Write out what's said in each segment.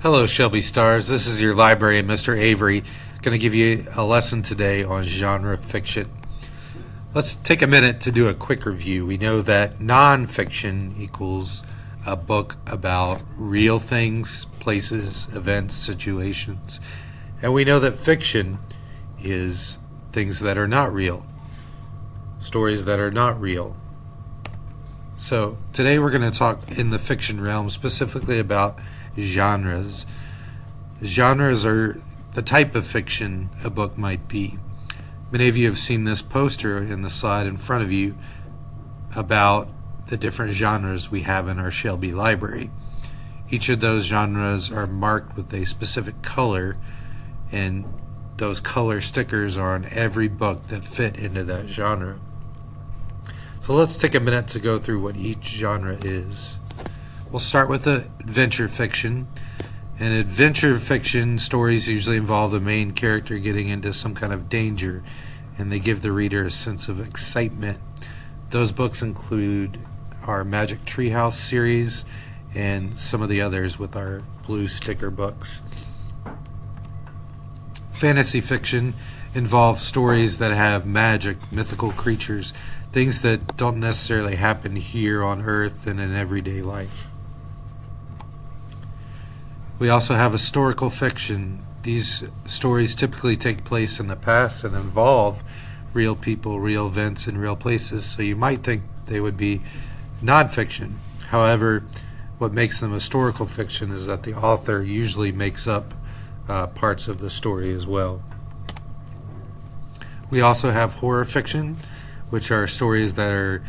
Hello, Shelby Stars. This is your librarian, Mr. Avery. Going to give you a lesson today on genre fiction. Let's take a minute to do a quick review. We know that nonfiction equals a book about real things, places, events, situations. And we know that fiction is things that are not real, stories that are not real. So today we're going to talk in the fiction realm specifically about genres. Genres are the type of fiction a book might be. Many of you have seen this poster in the slide in front of you about the different genres we have in our Shelby library. Each of those genres are marked with a specific color, and those color stickers are on every book that fit into that genre. So let's take a minute to go through what each genre is. We'll start with adventure fiction. In adventure fiction, stories usually involve the main character getting into some kind of danger, and they give the reader a sense of excitement. Those books include our Magic Treehouse series and some of the others with our blue sticker books. Fantasy fiction involves stories that have magic, mythical creatures, things that don't necessarily happen here on Earth and in everyday life. We also have historical fiction. These stories typically take place in the past and involve real people, real events, and real places, so you might think they would be nonfiction. However, what makes them historical fiction is that the author usually makes up parts of the story as well. We also have horror fiction, which are stories that are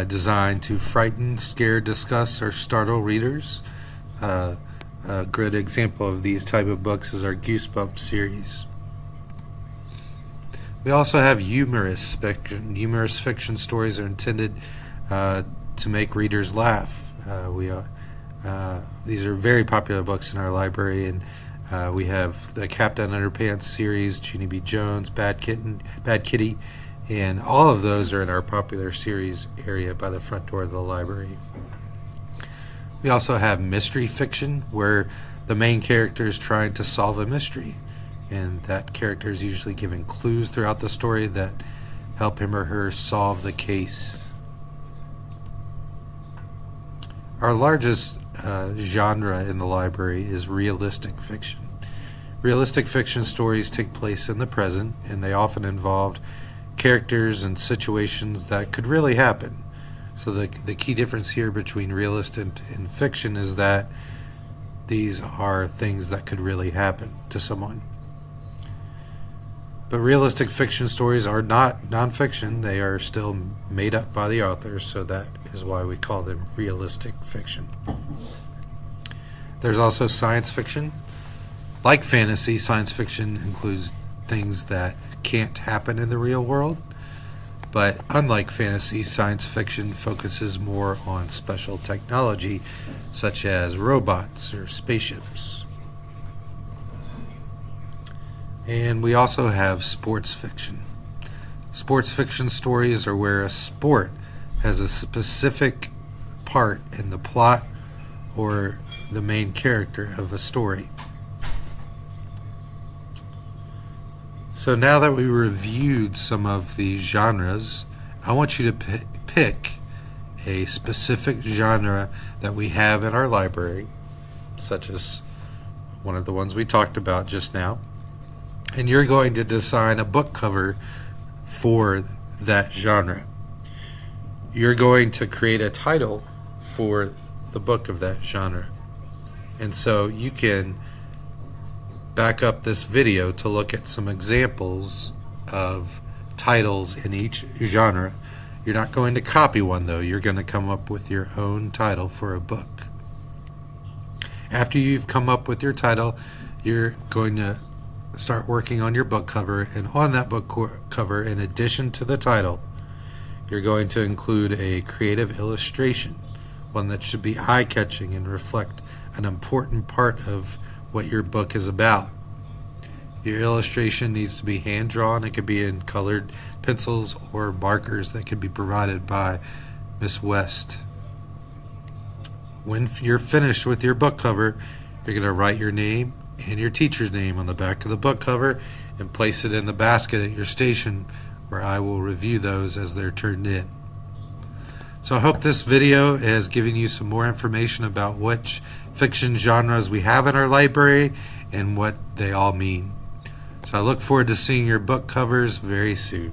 designed to frighten, scare, disgust, or startle readers. A good example of these type of books is our Goosebumps series. We also have humorous fiction. Humorous fiction stories are intended to make readers laugh. These are very popular books in our library, and we have the Captain Underpants series, Jeannie B. Jones, Bad Kitty, and all of those are in our popular series area by the front door of the library. We also have mystery fiction, where the main character is trying to solve a mystery, and that character is usually given clues throughout the story that help him or her solve the case. Our largest genre in the library is realistic fiction. Realistic fiction stories take place in the present, and they often involve characters and situations that could really happen. So the key difference here between realist and fiction is that these are things that could really happen to someone. But realistic fiction stories are not nonfiction. They are still made up by the authors, so that is why we call them realistic fiction. There's also science fiction. Like fantasy, science fiction includes things that can't happen in the real world. But unlike fantasy, science fiction focuses more on special technology, such as robots or spaceships. And we also have sports fiction. Sports fiction stories are where a sport has a specific part in the plot or the main character of a story. So now that we reviewed some of these genres, I want you to pick a specific genre that we have in our library, such as one of the ones we talked about just now, and you're going to design a book cover for that genre. You're going to create a title for the book of that genre. And so you can back up this video to look at some examples of titles in each genre. You're not going to copy one, though. You're going to come up with your own title for a book. After you've come up with your title, you're going to start working on your book cover, and on that book cover, in addition to the title, you're going to include a creative illustration, one that should be eye-catching and reflect an important part of what your book is about. Your illustration needs to be hand-drawn. It could be in colored pencils or markers that could be provided by Miss West. When you're finished with your book cover, You're going to write your name and your teacher's name on the back of the book cover and place it in the basket at your station, where I will review those as they're turned in. So I hope this video has given you some more information about which fiction genres we have in our library and what they all mean. So I look forward to seeing your book covers very soon.